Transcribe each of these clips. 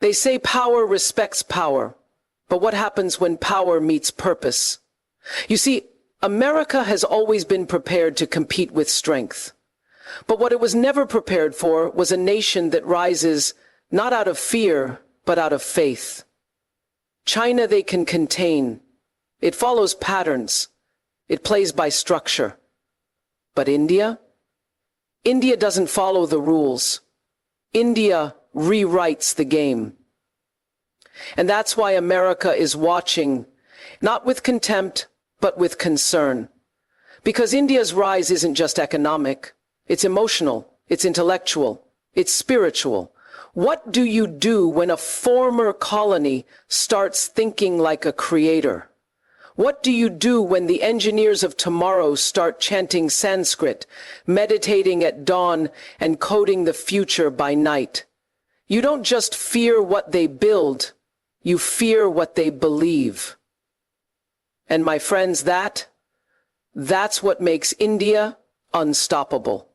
They say power respects power, but what happens when power meets purpose? You see, America has always been prepared to compete with strength. But what it was never prepared for was a nation that rises not out of fear, but out of faith. China they can contain. It follows patterns. It plays by structure. But India? India doesn't follow the rules. India rewrites the game. And that's why America is watching, not with contempt, but with concern. Because India's rise isn't just economic. It's emotional, it's intellectual, it's spiritual. What do you do when a former colony starts thinking like a creator? What do you do when the engineers of tomorrow start chanting Sanskrit, meditating at dawn, and coding the future by night? You don't just fear what they build, you fear what they believe. And my friends, that's what makes India unstoppable.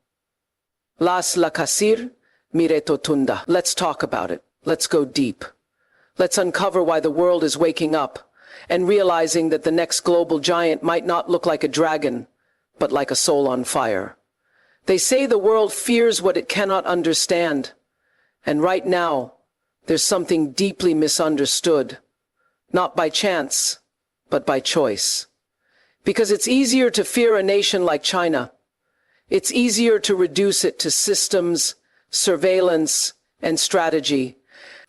Las la kasir mire totunda. Let's talk about it. Let's go deep. Let's uncover why the world is waking up and realizing that the next global giant might not look like a dragon, but like a soul on fire. They say the world fears what it cannot understand. And right now, there's something deeply misunderstood, not by chance, but by choice. Because it's easier to fear a nation like China. It's easier to reduce it to systems, surveillance, and strategy.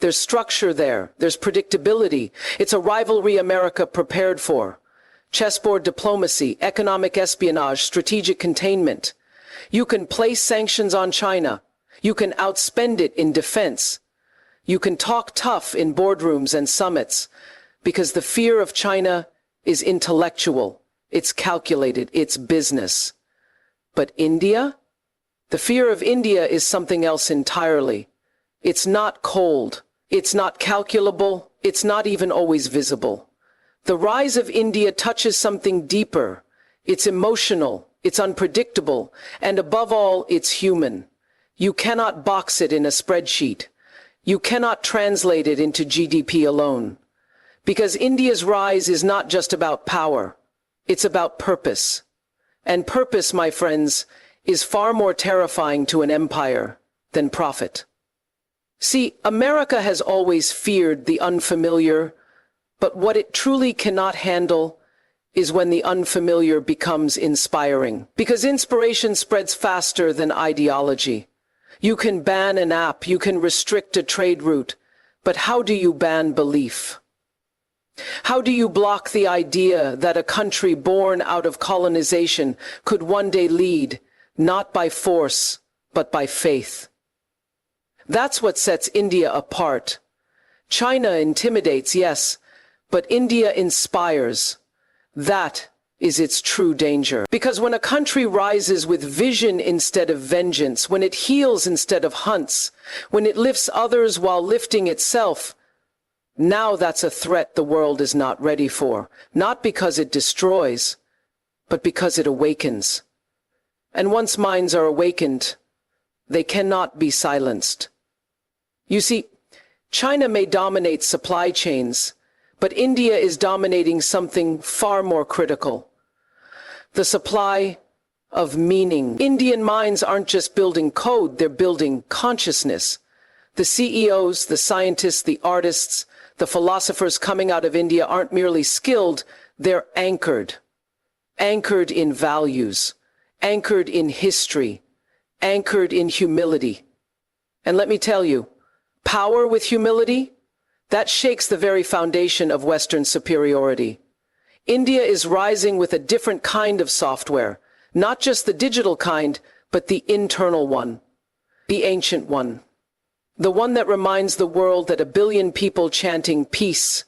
There's structure there. There's predictability. It's a rivalry America prepared for. Chessboard diplomacy, economic espionage, strategic containment. You can place sanctions on China. You can outspend it in defense. You can talk tough in boardrooms and summits, because the fear of China is intellectual. It's calculated. It's business. But India? The fear of India is something else entirely. It's not cold. It's not calculable. It's not even always visible. The rise of India touches something deeper. It's emotional. It's unpredictable. And above all, it's human. You cannot box it in a spreadsheet. You cannot translate it into GDP alone. Because India's rise is not just about power. It's about purpose. And purpose, my friends, is far more terrifying to an empire than profit. See, America has always feared the unfamiliar, but what it truly cannot handle is when the unfamiliar becomes inspiring. Because inspiration spreads faster than ideology. You can ban an app, you can restrict a trade route, but how do you ban belief? How do you block the idea that a country born out of colonization could one day lead, not by force, but by faith? That's what sets India apart. China intimidates, yes, but India inspires. That is its true danger. Because when a country rises with vision instead of vengeance, when it heals instead of hunts, when it lifts others while lifting itself, now that's a threat the world is not ready for. Not because it destroys, but because it awakens. And once minds are awakened, they cannot be silenced. You see, China may dominate supply chains, but India is dominating something far more critical. The supply of meaning. Indian minds aren't just building code, they're building consciousness. The CEOs, the scientists, the artists, the philosophers coming out of India aren't merely skilled, they're anchored. Anchored in values, anchored in history, anchored in humility. And let me tell you, power with humility, that shakes the very foundation of Western superiority. India is rising with a different kind of software, not just the digital kind, but the internal one, the ancient one. The one that reminds the world that 1 billion people chanting peace,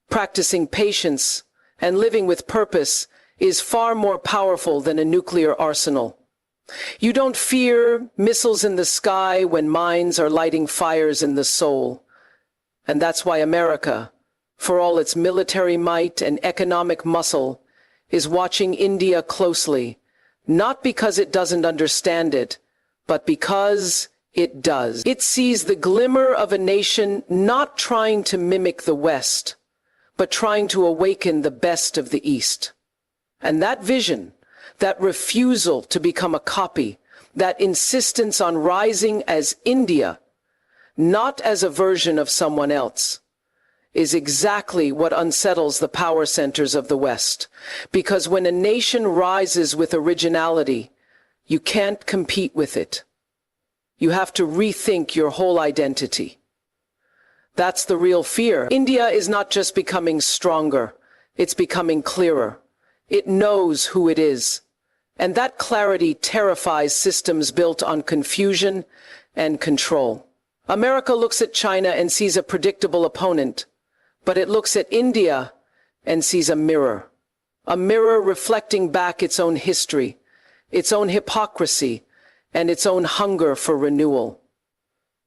practicing patience, and living with purpose is far more powerful than a nuclear arsenal. You don't fear missiles in the sky when minds are lighting fires in the soul. And that's why America, for all its military might and economic muscle, is watching India closely, not because it doesn't understand it, but because it does. It sees the glimmer of a nation not trying to mimic the West, but trying to awaken the best of the East. And that vision, that refusal to become a copy, that insistence on rising as India, not as a version of someone else, is exactly what unsettles the power centers of the West. Because when a nation rises with originality, you can't compete with it. You have to rethink your whole identity. That's the real fear. India is not just becoming stronger, it's becoming clearer. It knows who it is. And that clarity terrifies systems built on confusion and control. America looks at China and sees a predictable opponent, but it looks at India and sees a mirror reflecting back its own history, its own hypocrisy, and its own hunger for renewal.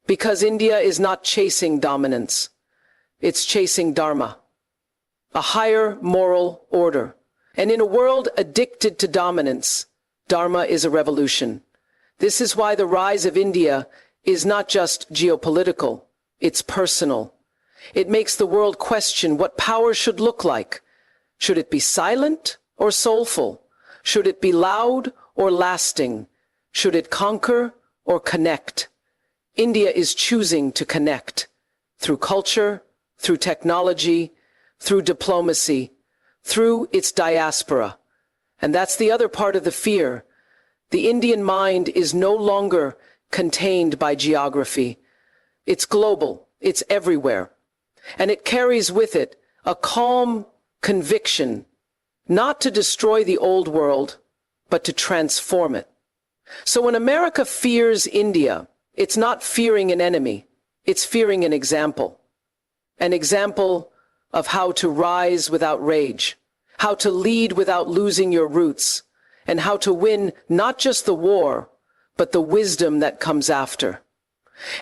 Because India is not chasing dominance, it's chasing Dharma, a higher moral order. And in a world addicted to dominance, Dharma is a revolution. This is why the rise of India is not just geopolitical, it's personal. It makes the world question what power should look like. Should it be silent or soulful? Should it be loud or lasting? Should it conquer or connect? India is choosing to connect through culture, through technology, through diplomacy, through its diaspora. And that's the other part of the fear. The Indian mind is no longer contained by geography. It's global, it's everywhere. And it carries with it a calm conviction, not to destroy the old world, but to transform it. So when America fears India, it's not fearing an enemy, it's fearing an example of how to rise without rage, how to lead without losing your roots, and how to win not just the war, but the wisdom that comes after.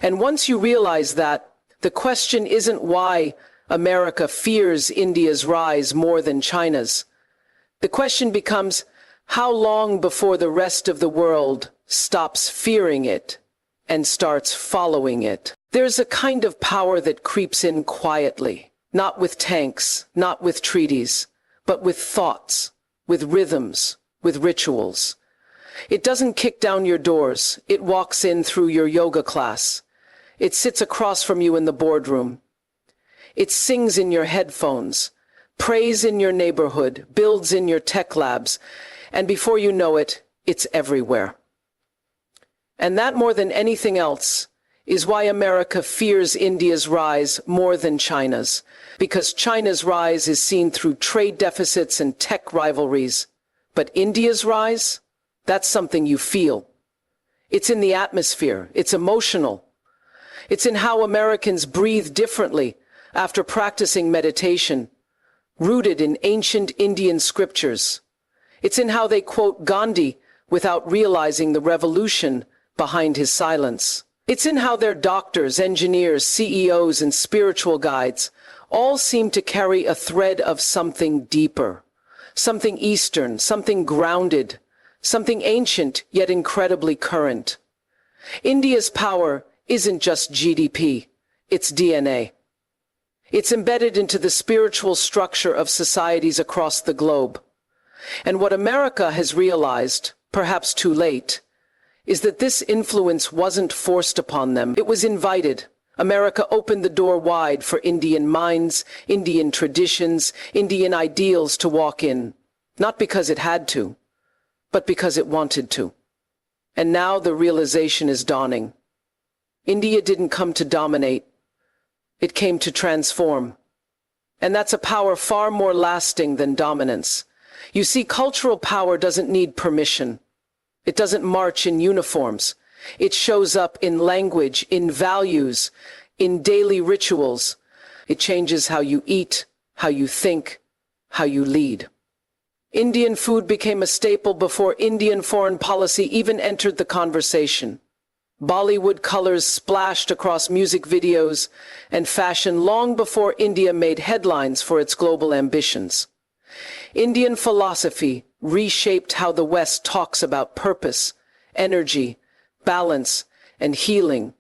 And once you realize that, the question isn't why America fears India's rise more than China's. The question becomes, how long before the rest of the world stops fearing it and starts following it? There's a kind of power that creeps in quietly, not with tanks, not with treaties, but with thoughts, with rhythms, with rituals. It doesn't kick down your doors, it walks in through your yoga class. It sits across from you in the boardroom. It sings in your headphones, prays in your neighborhood, builds in your tech labs, and before you know it, it's everywhere. And that, more than anything else, is why America fears India's rise more than China's, because China's rise is seen through trade deficits and tech rivalries. But India's rise, that's something you feel. It's in the atmosphere, it's emotional. It's in how Americans breathe differently after practicing meditation, rooted in ancient Indian scriptures. It's in how they quote Gandhi without realizing the revolution behind his silence. It's in how their doctors, engineers, CEOs, and spiritual guides all seem to carry a thread of something deeper, something Eastern, something grounded, something ancient yet incredibly current. India's power isn't just GDP, it's DNA. It's embedded into the spiritual structure of societies across the globe. And what America has realized, perhaps too late, is that this influence wasn't forced upon them. It was invited. America opened the door wide for Indian minds, Indian traditions, Indian ideals to walk in, not because it had to, but because it wanted to. And now the realization is dawning. India didn't come to dominate. It came to transform. And that's a power far more lasting than dominance. You see, cultural power doesn't need permission. It doesn't march in uniforms. It shows up in language, in values, in daily rituals. It changes how you eat, how you think, how you lead. Indian food became a staple before Indian foreign policy even entered the conversation. Bollywood colors splashed across music videos and fashion long before India made headlines for its global ambitions. Indian philosophy reshaped how the West talks about purpose, energy, balance, and healing,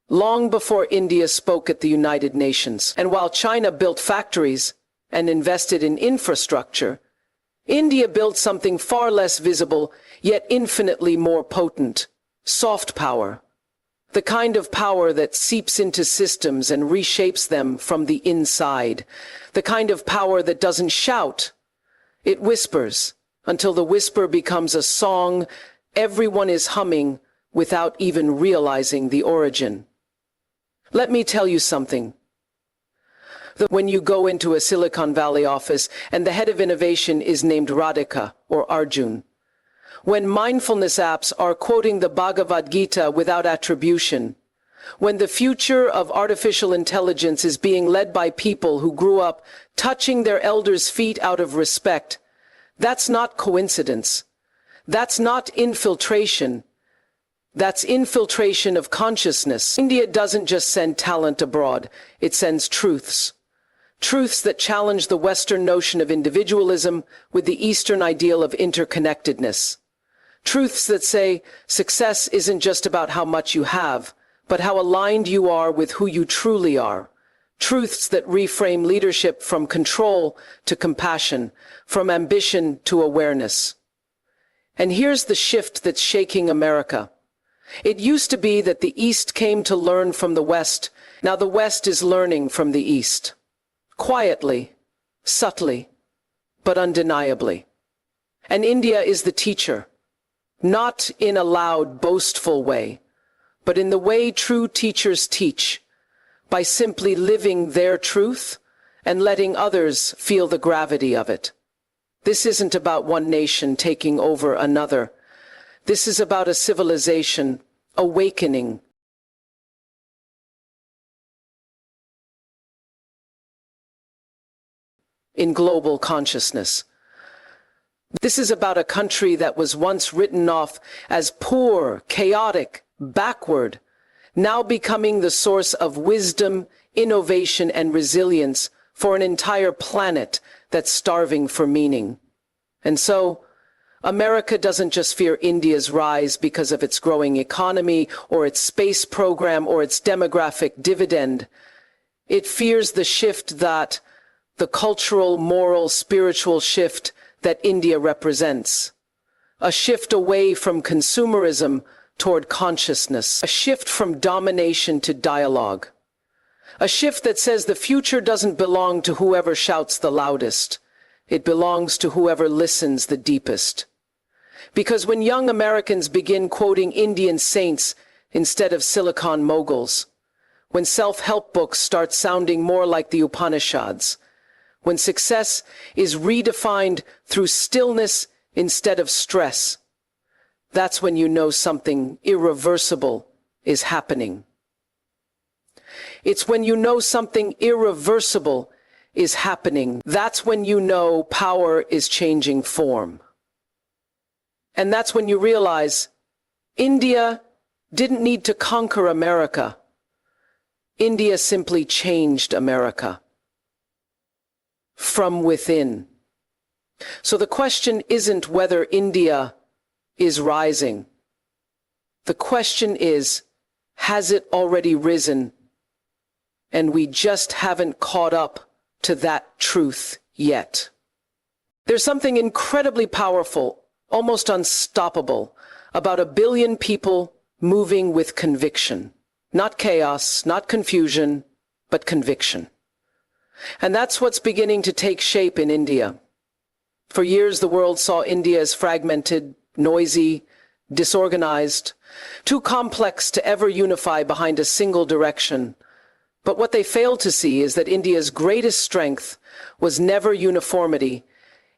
long before India spoke at the United Nations. And while China built factories and invested in infrastructure, India built something far less visible, yet infinitely more potent: soft power. The kind of power that seeps into systems and reshapes them from the inside. The kind of power that doesn't shout. It whispers, until the whisper becomes a song everyone is humming without even realizing the origin. Let me tell you something. When you go into a Silicon Valley office and the head of innovation is named Radhika or Arjun, when mindfulness apps are quoting the Bhagavad Gita without attribution, when the future of artificial intelligence is being led by people who grew up touching their elders' feet out of respect, that's not coincidence. That's not infiltration. That's infiltration of consciousness. India doesn't just send talent abroad, it sends truths. Truths that challenge the Western notion of individualism with the Eastern ideal of interconnectedness. Truths that say success isn't just about how much you have, but how aligned you are with who you truly are. Truths that reframe leadership from control to compassion, from ambition to awareness. And here's the shift that's shaking America. It used to be that the East came to learn from the West. Now the West is learning from the East. Quietly, subtly, but undeniably. And India is the teacher. Not in a loud, boastful way, but in the way true teachers teach, by simply living their truth and letting others feel the gravity of it. This isn't about one nation taking over another. This is about a civilization awakening. In global consciousness. This is about a country that was once written off as poor, chaotic, backward, now becoming the source of wisdom, innovation, and resilience for an entire planet that's starving for meaning. And so, America doesn't just fear India's rise because of its growing economy or its space program or its demographic dividend. It fears the shift that, the cultural, moral, spiritual shift that India represents. A shift away from consumerism toward consciousness. A shift from domination to dialogue. A shift that says the future doesn't belong to whoever shouts the loudest. It belongs to whoever listens the deepest. Because when young Americans begin quoting Indian saints instead of Silicon moguls, when self-help books start sounding more like the Upanishads, when success is redefined through stillness instead of stress, that's when you know something irreversible is happening. It's when you know something irreversible is happening. That's when you know power is changing form. And that's when you realize India didn't need to conquer America. India simply changed America. From within. So the question isn't whether India is rising. The question is, has it already risen? And we just haven't caught up to that truth yet. There's something incredibly powerful, almost unstoppable, about 1 billion people moving with conviction. Not chaos, not confusion, but conviction. And that's what's beginning to take shape in India. For years, the world saw India as fragmented, noisy, disorganized, too complex to ever unify behind a single direction. But what they failed to see is that India's greatest strength was never uniformity.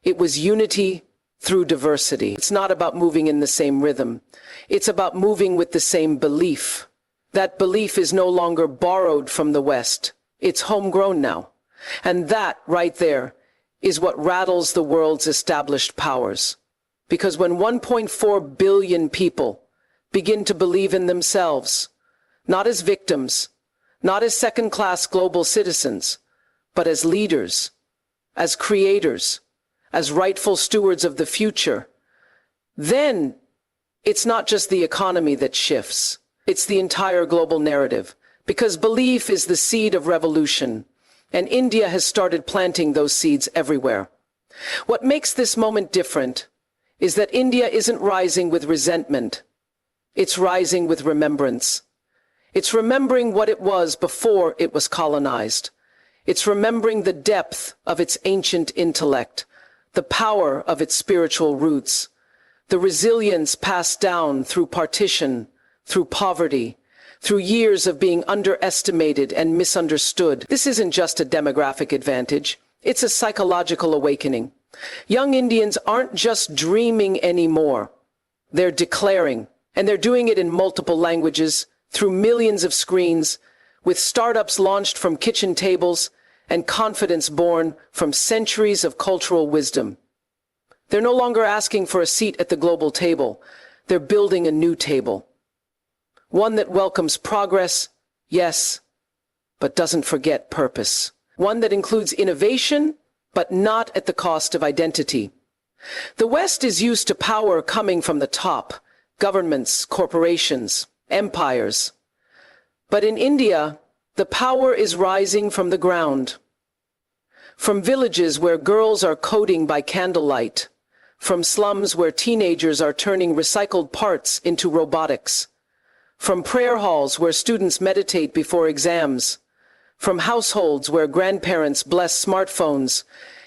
It was unity through diversity. It's not about moving in the same rhythm. It's about moving with the same belief. That belief is no longer borrowed from the West. It's homegrown now. And that, right there, is what rattles the world's established powers. Because when 1.4 billion people begin to believe in themselves, not as victims, not as second-class global citizens, but as leaders, as creators, as rightful stewards of the future, then it's not just the economy that shifts. It's the entire global narrative, because belief is the seed of revolution, and India has started planting those seeds everywhere. What makes this moment different is that India isn't rising with resentment. It's rising with remembrance. It's remembering what it was before it was colonized. It's remembering the depth of its ancient intellect, the power of its spiritual roots, the resilience passed down through partition, through poverty, through years of being underestimated and misunderstood. This isn't just a demographic advantage. It's a psychological awakening. Young Indians aren't just dreaming anymore. They're declaring, and they're doing it in multiple languages, through millions of screens, with startups launched from kitchen tables and confidence born from centuries of cultural wisdom. They're no longer asking for a seat at the global table. They're building a new table. One that welcomes progress, yes, but doesn't forget purpose. One that includes innovation, but not at the cost of identity. The West is used to power coming from the top, governments, corporations, empires. But in India, the power is rising from the ground. From villages where girls are coding by candlelight, from slums where teenagers are turning recycled parts into robotics, from prayer halls where students meditate before exams, from households where grandparents bless smartphones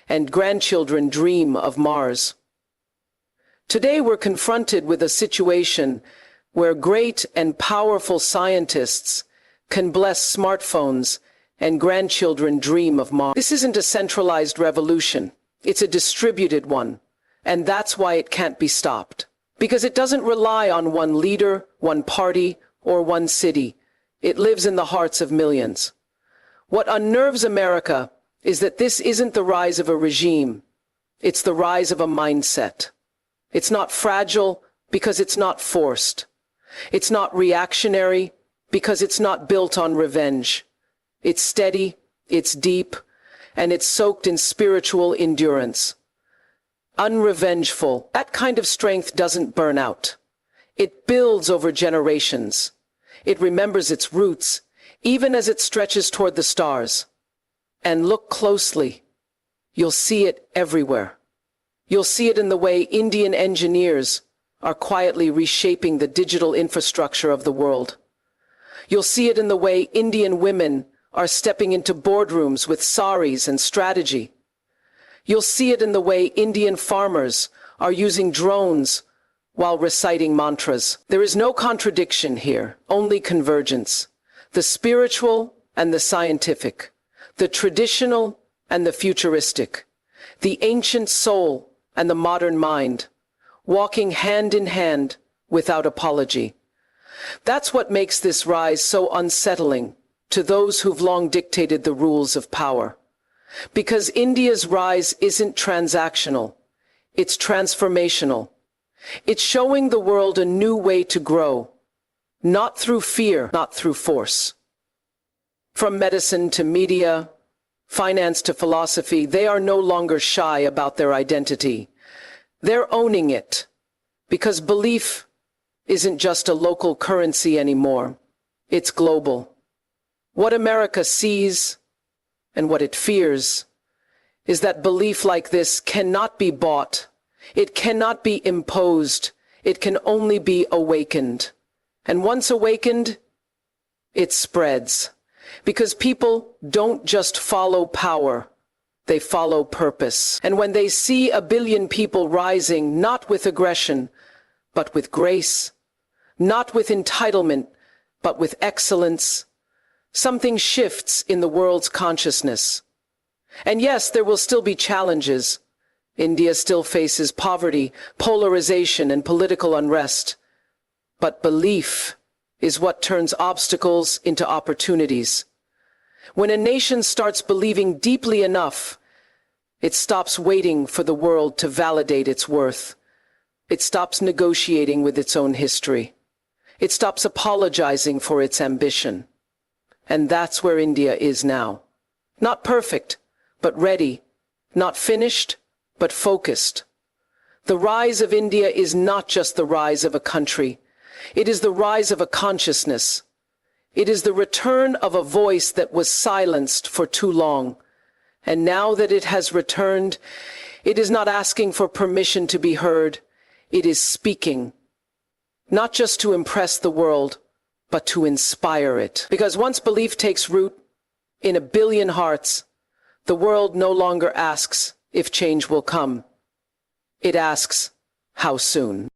and grandchildren dream of Mars. Today we're confronted with a situation where great and powerful scientists can bless smartphones and grandchildren dream of Mars. This isn't a centralized revolution. It's a distributed one. And that's why it can't be stopped. Because it doesn't rely on one leader, one party, or one city. It lives in the hearts of millions. What unnerves America is that this isn't the rise of a regime. It's the rise of a mindset. It's not fragile because it's not forced. It's not reactionary because it's not built on revenge. It's steady, it's deep, and it's soaked in spiritual endurance. Unrevengeful. That kind of strength doesn't burn out. It builds over generations. It remembers its roots, even as it stretches toward the stars. And look closely. You'll see it everywhere. You'll see it in the way Indian engineers are quietly reshaping the digital infrastructure of the world. You'll see it in the way Indian women are stepping into boardrooms with saris and strategy. You'll see it in the way Indian farmers are using drones while reciting mantras. There is no contradiction here, only convergence. The spiritual and the scientific, the traditional and the futuristic, the ancient soul and the modern mind, walking hand in hand without apology. That's what makes this rise so unsettling to those who've long dictated the rules of power. Because India's rise isn't transactional, it's transformational. It's showing the world a new way to grow, not through fear, not through force. From medicine to media, finance to philosophy, they are no longer shy about their identity. They're owning it, because belief isn't just a local currency anymore. It's global. What America sees and what it fears is that belief like this cannot be bought. It cannot be imposed. It can only be awakened. And once awakened, it spreads. Because people don't just follow power, they follow purpose. And when they see 1 billion people rising, not with aggression, but with grace, not with entitlement, but with excellence, something shifts in the world's consciousness. And yes, there will still be challenges. India still faces poverty, polarization, and political unrest. But belief is what turns obstacles into opportunities. When a nation starts believing deeply enough, it stops waiting for the world to validate its worth. It stops negotiating with its own history. It stops apologizing for its ambition. And that's where India is now. Not perfect, but ready. Not finished, but focused. The rise of India is not just the rise of a country. It is the rise of a consciousness. It is the return of a voice that was silenced for too long. And now that it has returned, it is not asking for permission to be heard. It is speaking, not just to impress the world, but to inspire it. Because once belief takes root in a billion hearts, the world no longer asks if change will come. It asks, how soon?